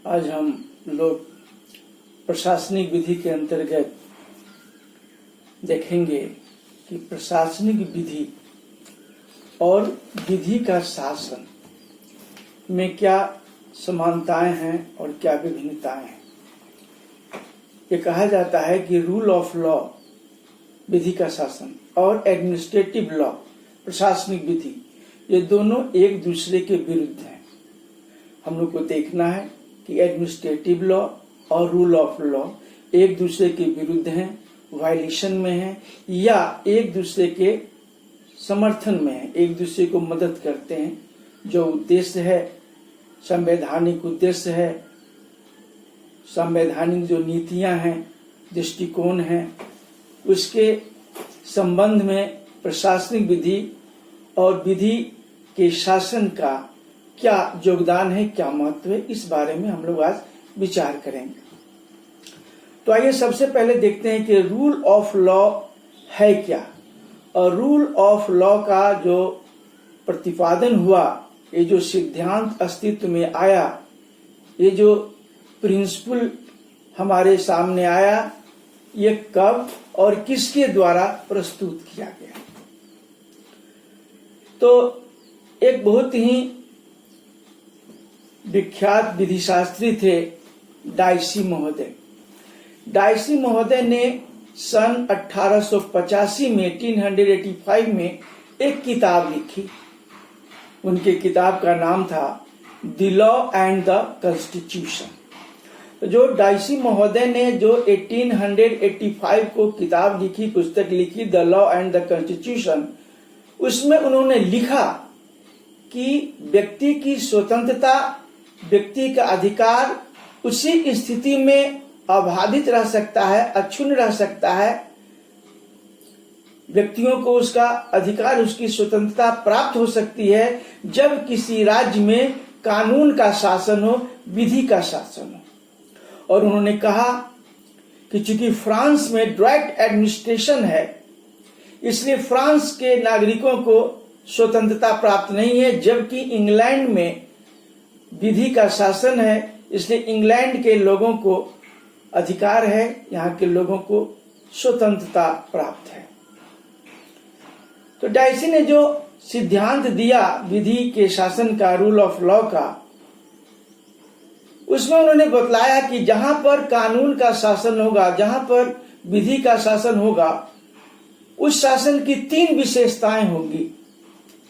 आज हम लोग प्रशासनिक विधि के अंतर्गत देखेंगे कि प्रशासनिक विधि और विधि का शासन में क्या समानताएं हैं और क्या विभिन्नताएं हैं। ये कहा जाता है कि रूल ऑफ लॉ विधि का शासन और एडमिनिस्ट्रेटिव लॉ प्रशासनिक विधि, ये दोनों एक दूसरे के विरुद्ध हैं। हम लोग को देखना है कि एडमिनिस्ट्रेटिव लॉ और रूल ऑफ लॉ एक दूसरे के विरुद्ध हैं, वायलेशन में हैं, या एक दूसरे के समर्थन में हैं, एक दूसरे को मदद करते हैं। जो उद्देश्य है, संवैधानिक उद्देश्य है, संवैधानिक जो नीतियां हैं, दृष्टिकोण हैं, उसके संबंध में प्रशासनिक विधि और विधि के शासन का क्या योगदान है, क्या महत्व है, इस बारे में हम लोग आज विचार करेंगे। तो आइए सबसे पहले देखते हैं कि रूल ऑफ लॉ है क्या, और रूल ऑफ लॉ का जो प्रतिपादन हुआ, ये जो सिद्धांत अस्तित्व में आया, ये जो प्रिंसिपल हमारे सामने आया, ये कब और किसके द्वारा प्रस्तुत किया गया। तो एक बहुत ही विख्यात विधिशास्त्री थे डायसी महोदय। डायसी महोदय ने सन 1885 में 1885 में एक किताब लिखी। उनके किताब का नाम था the law and the constitution. तो जो डायसी महोदय ने जो 1885 को किताब लिखी, पुस्तक लिखी the law and the constitution, उसमें उन्होंने लिखा कि व्यक्ति की स्वतंत्रता, व्यक्ति का अधिकार उसी स्थिति में अबाधित रह सकता है, अक्षुण्ण रह सकता है। व्यक्तियों को उसका अधिकार, उसकी स्वतंत्रता प्राप्त हो सकती है जब किसी राज्य में कानून का शासन हो, विधि का शासन हो। और उन्होंने कहा कि चूंकि फ्रांस में डायरेक्ट एडमिनिस्ट्रेशन है, इसलिए फ्रांस के नागरिकों को स्वतंत्रता प्राप्त नहीं है, जबकि इंग्लैंड में विधि का शासन है, इसलिए इंग्लैंड के लोगों को अधिकार है, यहाँ के लोगों को स्वतंत्रता प्राप्त है। तो डायसी ने जो सिद्धांत दिया विधि के शासन का, रूल ऑफ लॉ का, उसमें उन्होंने बतलाया कि जहां पर कानून का शासन होगा, जहां पर विधि का शासन होगा, उस शासन की तीन विशेषताएं होंगी।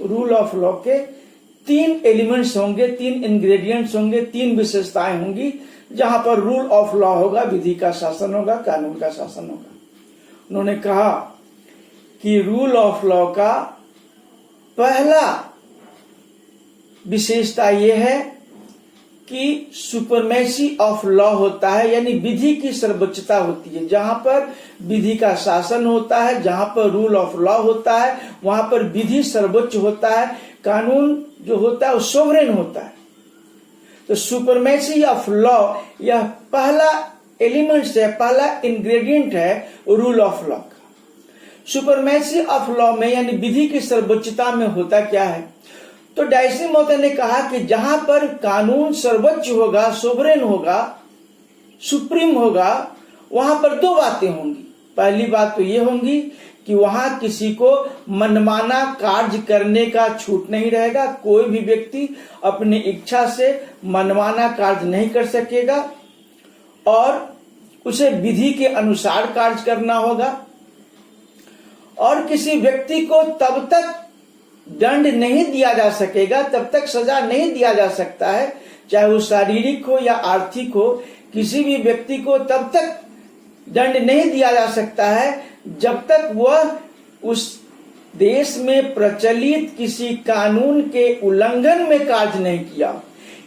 रूल ऑफ लॉ के तीन एलिमेंट्स होंगे, तीन इंग्रेडिएंट्स होंगे, तीन विशेषताएं होंगी। जहां पर रूल ऑफ लॉ होगा, विधि का शासन होगा, कानून का शासन होगा। उन्होंने कहा कि रूल ऑफ लॉ का पहला विशेषता यह है कि सुपरमेसी ऑफ लॉ होता है, यानी विधि की सर्वोच्चता होती है। जहां पर विधि का शासन होता है, जहां पर रूल ऑफ लॉ होता है, वहां पर विधि सर्वोच्च होता है, कानून जो होता है वो सोवरेन होता है। तो सुपरमेसी ऑफ लॉ यह पहला एलिमेंट है, पहला इंग्रेडिएंट है रूल ऑफ लॉ का। सुपरमेसी ऑफ लॉ में यानी विधि की सर्वोच्चता में होता क्या है। तो डायसी महोदय ने कहा कि जहां पर कानून सर्वोच्च होगा, सोवरेन होगा, सुप्रीम होगा, वहां पर दो बातें होंगी। पहली बात तो ये होंगी कि वहां किसी को मनमाना कार्य करने का छूट नहीं रहेगा। कोई भी व्यक्ति अपनी इच्छा से मनमाना कार्य नहीं कर सकेगा और उसे विधि के अनुसार कार्य करना होगा। और किसी व्यक्ति को तब तक दंड नहीं दिया जा सकेगा, तब तक सजा नहीं दिया जा सकता है, चाहे वो शारीरिक हो या आर्थिक हो। किसी भी व्यक्ति को तब तक दंड नहीं दिया जा सकता है जब तक वह उस देश में प्रचलित किसी कानून के उल्लंघन में कार्य नहीं किया।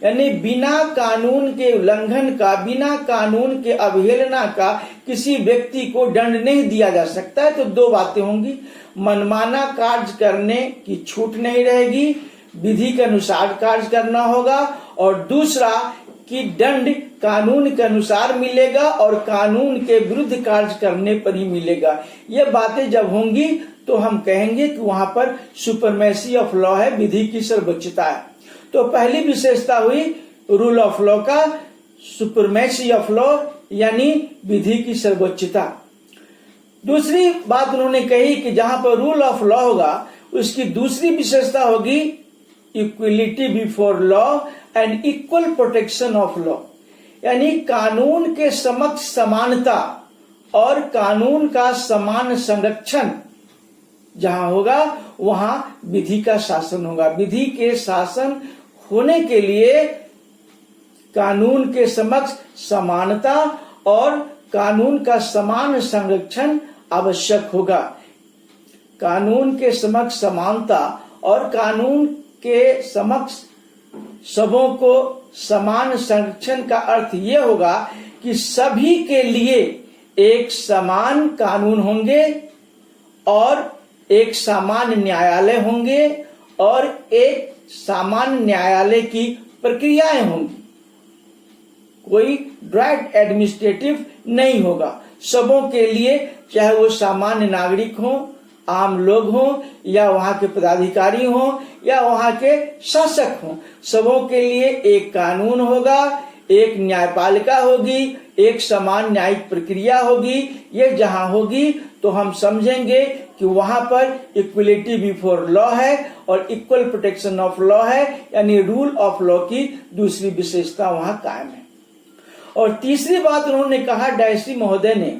यानी बिना कानून के उल्लंघन का, बिना कानून के अवहेलना का किसी व्यक्ति को दंड नहीं दिया जा सकता है। तो दो बातें होंगी, मनमाना कार्य करने की छूट नहीं रहेगी, विधि के अनुसार कार्य करना होगा, और दूसरा कि दंड कानून के अनुसार मिलेगा और कानून के विरुद्ध कार्य करने पर ही मिलेगा। ये बातें जब होंगी तो हम कहेंगे कि वहां पर सुपरमेसी ऑफ लॉ है, विधि की सर्वोच्चता है। तो पहली विशेषता हुई रूल ऑफ लॉ का सुपरमेसी ऑफ लॉ यानी विधि की सर्वोच्चता। दूसरी बात उन्होंने कही कि जहां पर रूल ऑफ लॉ होगा उसकी दूसरी विशेषता होगी equality before law and equal protection of law, यानी कानून के समक्ष समानता और कानून का समान संरक्षण जहां होगा वहां विधि का शासन होगा। विधि के शासन होने के लिए कानून के समक्ष समानता और कानून का समान संरक्षण आवश्यक होगा। कानून के समक्ष समानता और कानून के समक्ष सबों को समान संरक्षण का अर्थ यह होगा कि सभी के लिए एक समान कानून होंगे और एक सामान्य न्यायालय होंगे और एक सामान्य न्यायालय की प्रक्रियाएं होंगी। कोई डायरेक्ट एडमिनिस्ट्रेटिव नहीं होगा। सबों के लिए, चाहे वो सामान्य नागरिक हो, आम लोग हों या वहां के पदाधिकारी हों या वहां के शासक हों, सबों के लिए एक कानून होगा, एक न्यायपालिका होगी, एक समान न्यायिक प्रक्रिया होगी। ये जहां होगी तो हम समझेंगे कि वहां पर इक्वलिटी बिफोर लॉ है और इक्वल प्रोटेक्शन ऑफ लॉ है, यानी रूल ऑफ लॉ की दूसरी विशेषता वहां कायम है। और तीसरी बात उन्होंने कहा डायसी महोदय ने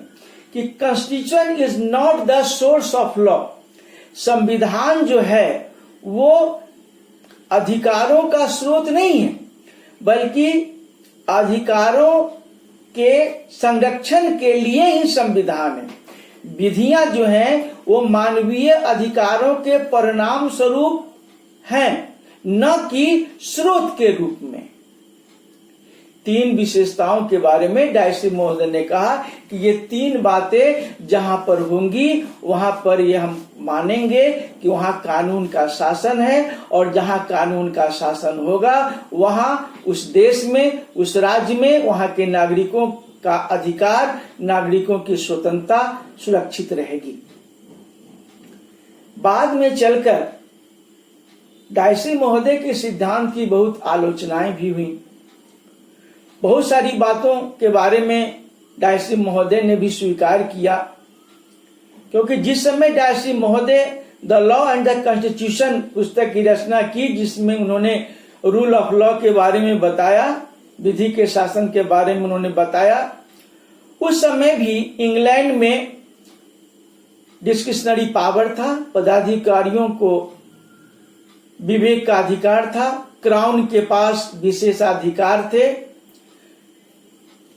कि constitution is not the source of law. संविधान जो है वो अधिकारों का स्रोत नहीं है, बल्कि अधिकारों के संरक्षण के लिए ही संविधान है। विधियां जो हैं वो मानवीय अधिकारों के परिणाम स्वरूप हैं, न कि स्रोत के रूप में। तीन विशेषताओं के बारे में डायसी महोदय ने कहा कि ये तीन बातें जहां पर होंगी वहां पर ये हम मानेंगे कि वहां कानून का शासन है, और जहां कानून का शासन होगा वहां उस देश में, उस राज्य में वहां के नागरिकों का अधिकार, नागरिकों की स्वतंत्रता सुरक्षित रहेगी। बाद में चलकर डायसी महोदय के सिद्धांत की बहुत आलोचनाएं भी हुई। बहुत सारी बातों के बारे में डायसी महोदय ने भी स्वीकार किया, क्योंकि जिस समय डायसी महोदय the law and the constitution पुस्तक की रचना की, जिसमें उन्होंने रूल ऑफ लॉ के बारे में बताया, विधि के शासन के बारे में उन्होंने बताया, उस समय भी इंग्लैंड में डिस्क्रिशनरी पावर था, पदाधिकारियों को विवेक का अधिकार था, क्राउन के पास विशेषाधिकार थे।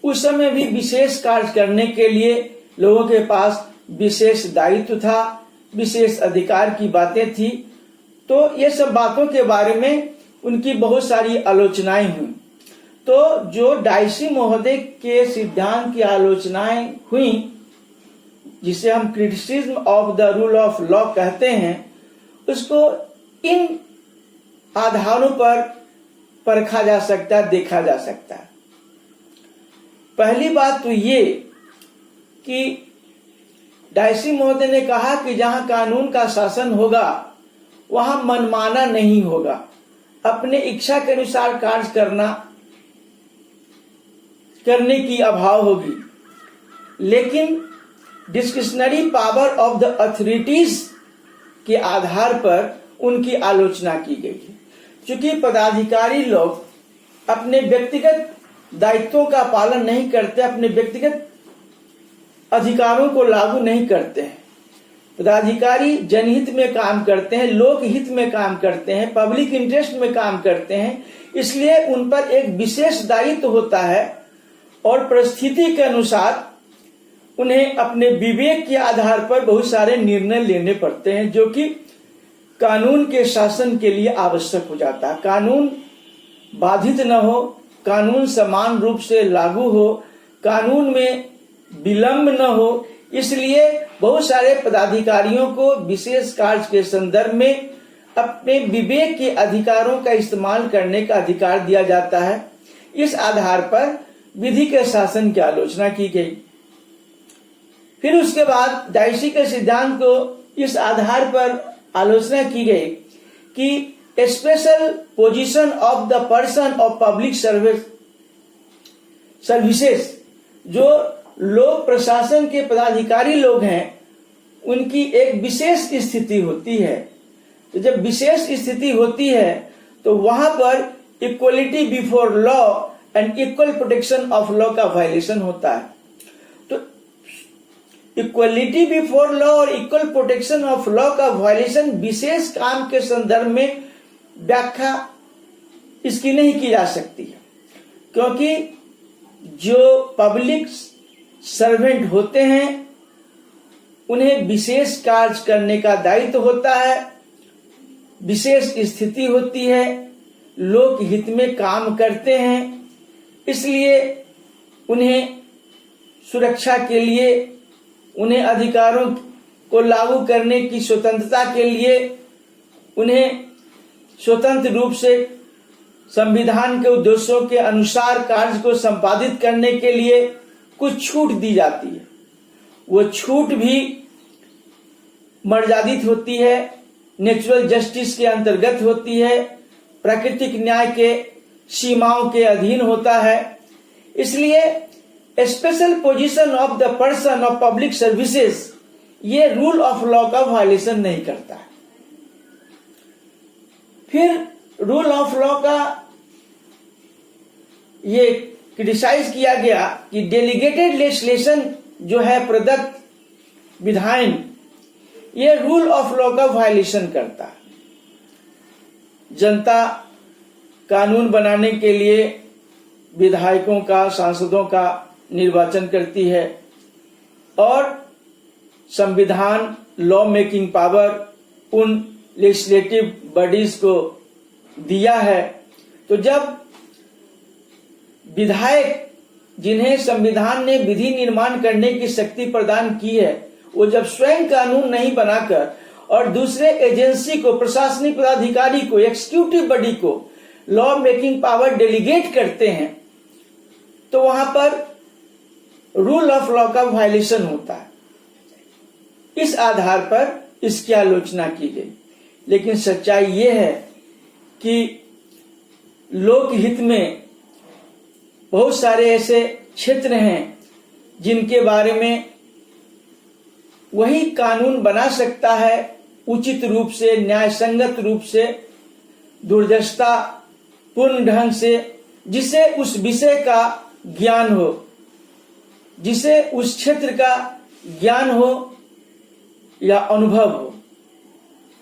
उस समय भी विशेष कार्य करने के लिए लोगों के पास विशेष दायित्व था, विशेष अधिकार की बातें थी। तो ये सब बातों के बारे में उनकी बहुत सारी आलोचनाएं हुई। तो जो डायसी महोदय के सिद्धांत की आलोचनाएं हुई, जिसे हम criticism of the rule of law कहते हैं, उसको इन आधारों पर परखा जा सकता है, देखा जा सकता है। पहली बात तो ये कि डायसी महोदय ने कहा कि जहां कानून का शासन होगा वहां मनमाना नहीं होगा, अपने इच्छा के अनुसार कार्य करने की अभाव होगी। लेकिन discretionary power of the authorities के आधार पर उनकी आलोचना की गई है। क्योंकि पदाधिकारी लोग अपने व्यक्तिगत दायित्वों का पालन नहीं करते, अपने व्यक्तिगत अधिकारों को लागू नहीं करते हैं। पदाधिकारी जनहित में काम करते हैं, लोक हित में काम करते हैं, पब्लिक इंटरेस्ट में काम करते हैं, इसलिए उन पर एक विशेष दायित्व होता है और परिस्थिति के अनुसार उन्हें अपने विवेक के आधार पर बहुत सारे निर्णय लेने पड़ते हैं, जो कि कानून के शासन के लिए आवश्यक हो जाता है। कानून बाधित न हो, कानून समान रूप से लागू हो, कानून में विलंब न हो, इसलिए बहुत सारे पदाधिकारियों को विशेष कार्य के संदर्भ में अपने विवेक के अधिकारों का इस्तेमाल करने का अधिकार दिया जाता है। इस आधार पर विधि के शासन की आलोचना की गई। फिर उसके बाद डायसी के सिद्धांत को इस आधार पर आलोचना की गई कि special position of the person of public service services, जो लोक प्रशासन के पदाधिकारी लोग हैं, उनकी एक विशेष स्थिति होती है। तो जब विशेष स्थिति होती है तो वहां पर equality before law and equal protection of law का वायलेशन होता है। तो इक्वलिटी बिफोर लॉ और इक्वल प्रोटेक्शन ऑफ लॉ का वायलेशन विशेष काम के संदर्भ में व्याख्या इसकी नहीं की जा सकती है, क्योंकि जो पब्लिक सर्वेंट होते हैं उन्हें विशेष कार्य करने का दायित्व होता है, विशेष स्थिति होती है, लोक हित में काम करते हैं, इसलिए उन्हें सुरक्षा के लिए, उन्हें अधिकारों को लागू करने की स्वतंत्रता के लिए, उन्हें स्वतंत्र रूप से संविधान के उद्देश्यों के अनुसार कार्य को संपादित करने के लिए कुछ छूट दी जाती है। वो छूट भी मर्यादित होती है, नेचुरल जस्टिस के अंतर्गत होती है, प्राकृतिक न्याय के सीमाओं के अधीन होता है। इसलिए special position of the person of public services ये रूल ऑफ लॉ का वायलेशन नहीं करता है। फिर रूल ऑफ लॉ का ये क्रिटिसाइज किया गया कि डेलीगेटेड लेजिस्लेशन जो है प्रदत्त विधान, ये रूल ऑफ लॉ का वायलेशन करता है। जनता कानून बनाने के लिए विधायकों का, सांसदों का निर्वाचन करती है और संविधान लॉ मेकिंग पावर उन लेजिस्लेटिव बॉडीज को दिया है। तो जब विधायक, जिन्हें संविधान ने विधि निर्माण करने की शक्ति प्रदान की है, वो जब स्वयं कानून नहीं बनाकर और दूसरे एजेंसी को, प्रशासनिक पदाधिकारी को, एक्सिक्यूटिव बॉडी को लॉ मेकिंग पावर डेलीगेट करते हैं, तो वहां पर रूल ऑफ लॉ का वायलेशन होता है। इस आधार पर इसकी आलोचना की गई। लेकिन सच्चाई ये है कि लोकहित में बहुत सारे ऐसे क्षेत्र हैं जिनके बारे में वही कानून बना सकता है उचित रूप से, न्याय संगत रूप से, दूरदर्शिता पूर्ण ढंग से, जिसे उस विषय का ज्ञान हो, जिसे उस क्षेत्र का ज्ञान हो या अनुभव हो।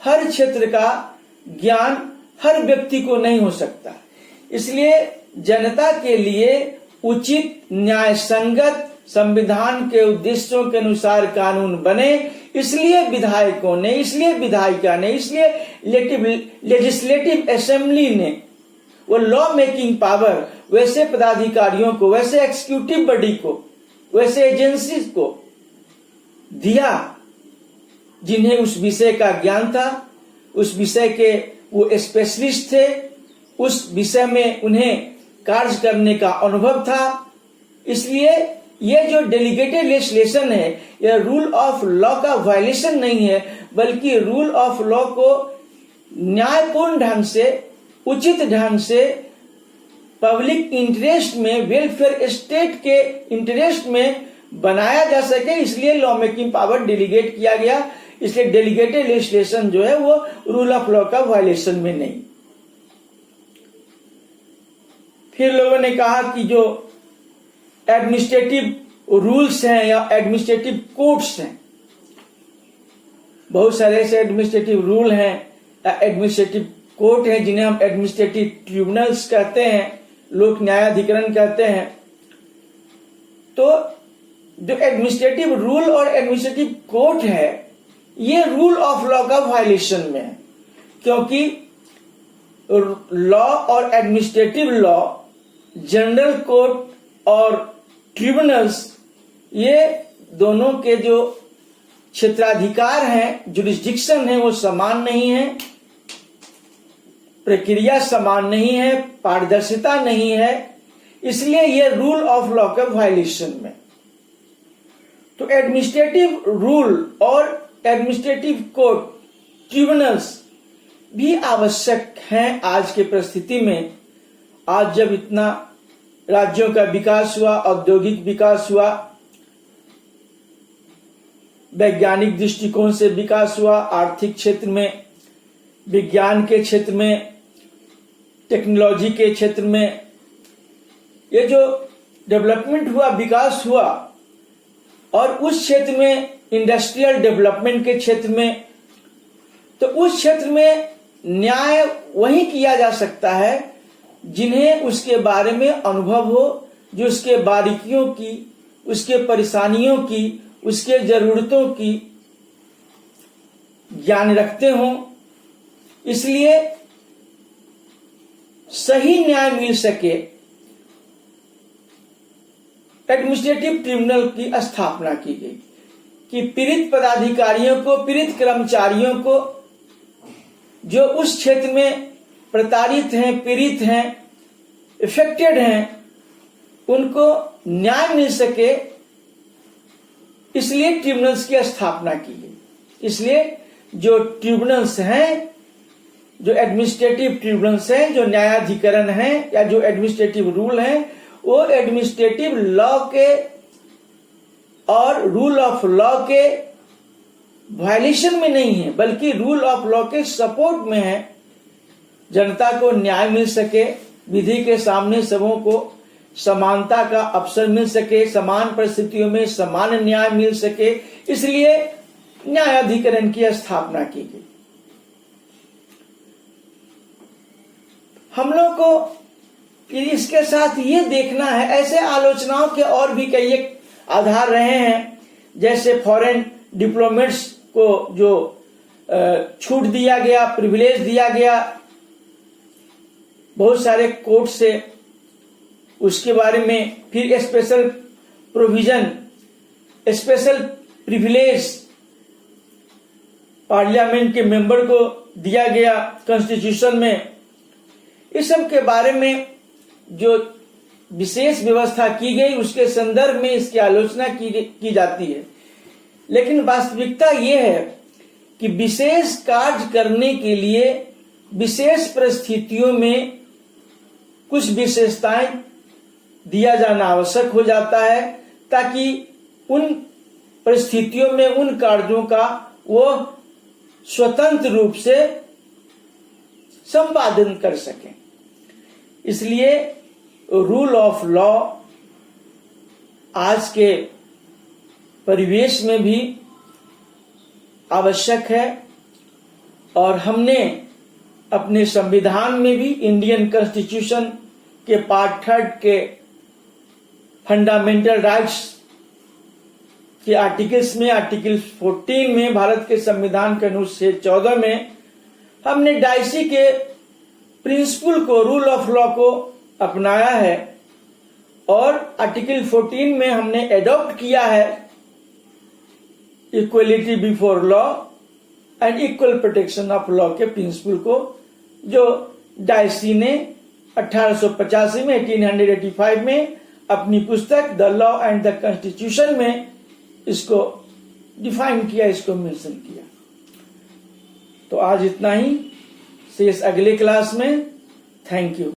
हर क्षेत्र का ज्ञान हर व्यक्ति को नहीं हो सकता। इसलिए जनता के लिए उचित, न्याय संगत, संविधान के उद्देश्यों के अनुसार कानून बने, इसलिए विधायकों ने, इसलिए विधायिका ने, इसलिए लेजिस्लेटिव असेंबली ने वो लॉ मेकिंग पावर वैसे पदाधिकारियों को, वैसे एक्सिक्यूटिव बॉडी को, वैसे एजेंसी को दिया जिन्हें उस विषय का ज्ञान था, उस विषय के वो स्पेशलिस्ट थे, उस विषय में उन्हें कार्य करने का अनुभव था। इसलिए ये जो डेलीगेटेड लेजिस्लेशन है, यह रूल ऑफ लॉ का वायलेशन नहीं है, बल्कि रूल ऑफ लॉ को न्यायपूर्ण ढंग से, उचित ढंग से, पब्लिक इंटरेस्ट में, वेलफेयर स्टेट के इंटरेस्ट में बनाया जा सके, इसलिए लॉ मेकिंग पावर डेलीगेट किया गया। इसलिए डेलीगेटेड लेजिस्लेशन जो है वो रूल ऑफ लॉ का वायलेशन में नहीं। फिर लोगों ने कहा कि जो एडमिनिस्ट्रेटिव रूल्स हैं या एडमिनिस्ट्रेटिव कोड्स हैं, बहुत सारे ऐसे एडमिनिस्ट्रेटिव रूल हैं या एडमिनिस्ट्रेटिव कोर्ट हैं जिन्हें हम एडमिनिस्ट्रेटिव ट्रिब्यूनल्स कहते हैं, लोक न्यायाधिकरण कहते हैं। तो जो एडमिनिस्ट्रेटिव रूल और एडमिनिस्ट्रेटिव कोर्ट है, ये रूल ऑफ लॉ का वायलेशन में है, क्योंकि लॉ और एडमिनिस्ट्रेटिव लॉ, जनरल कोर्ट और ट्रिब्यूनल्स, ये दोनों के जो क्षेत्राधिकार हैं, जुरिस्डिक्शन है, वो समान नहीं है, प्रक्रिया समान नहीं है, पारदर्शिता नहीं है, इसलिए ये रूल ऑफ लॉ का वायलेशन में। तो एडमिनिस्ट्रेटिव रूल और एडमिनिस्ट्रेटिव कोर्ट, ट्रिब्यूनल्स भी आवश्यक हैं आज के परिस्थिति में। आज जब इतना राज्यों का विकास हुआ, औद्योगिक विकास हुआ, वैज्ञानिक दृष्टिकोण से विकास हुआ, आर्थिक क्षेत्र में, विज्ञान के क्षेत्र में, टेक्नोलॉजी के क्षेत्र में, ये जो डेवलपमेंट हुआ, विकास हुआ, और उस क्षेत्र में इंडस्ट्रियल डेवलपमेंट के क्षेत्र में, तो उस क्षेत्र में न्याय वही किया जा सकता है जिन्हें उसके बारे में अनुभव हो, जो उसके बारीकियों की, उसके परेशानियों की, उसके जरूरतों की ज्ञान रखते हों। इसलिए सही न्याय मिल सके, एडमिनिस्ट्रेटिव ट्रिब्यूनल की स्थापना की गई कि पीड़ित पदाधिकारियों को, पीड़ित कर्मचारियों को, जो उस क्षेत्र में प्रताड़ित हैं, पीड़ित हैं, इफेक्टेड हैं, उनको न्याय मिल सके, इसलिए ट्रिब्यूनल्स की स्थापना की गई। इसलिए जो ट्रिब्यूनल्स हैं, जो एडमिनिस्ट्रेटिव ट्रिब्यूनल्स हैं, जो न्यायाधिकरण हैं या जो एडमिनिस्ट्रेटिव रूल हैं, वो एडमिनिस्ट्रेटिव लॉ के और रूल ऑफ लॉ के वायलेशन में नहीं है, बल्कि रूल ऑफ लॉ के सपोर्ट में है। जनता को न्याय मिल सके, विधि के सामने सबों को समानता का अवसर मिल सके, समान परिस्थितियों में समान न्याय मिल सके, इसलिए न्यायाधिकरण की स्थापना की गई। हम लोग को इसके साथ ये देखना है, ऐसे आलोचनाओं के और भी कई एक आधार रहे हैं, जैसे फॉरेन डिप्लोमेट्स को जो छूट दिया गया, प्रिविलेज दिया गया बहुत सारे कोर्ट से, उसके बारे में, फिर special provision, special privilege parliament के मेंबर को दिया गया कॉन्स्टिट्यूशन में, इस सब के बारे में जो विशेष व्यवस्था की गई उसके संदर्भ में इसकी आलोचना की जाती है। लेकिन वास्तविकता यह है कि विशेष कार्य करने के लिए विशेष परिस्थितियों में कुछ विशेषताएं दिया जाना आवश्यक हो जाता है, ताकि उन परिस्थितियों में उन कार्यों का वो स्वतंत्र रूप से संपादन कर सकें। इसलिए रूल ऑफ लॉ आज के परिवेश में भी आवश्यक है, और हमने अपने संविधान में भी, इंडियन कॉन्स्टिट्यूशन के पार्ट 3 के फंडामेंटल राइट्स के आर्टिकल्स में, आर्टिकल 14 में, भारत के संविधान के अनुच्छेद 14 में हमने डाइसी के प्रिंसिपल को, रूल ऑफ लॉ को अपनाया है, और आर्टिकल 14 में हमने एडॉप्ट किया है equality before law and equal protection of law के प्रिंसिपल को, जो डाइसी ने 1885 में, 1885 में अपनी पुस्तक the law and the constitution में इसको डिफाइन किया, इसको मेंशन किया। तो आज इतना ही, शेष अगले क्लास में। Thank you.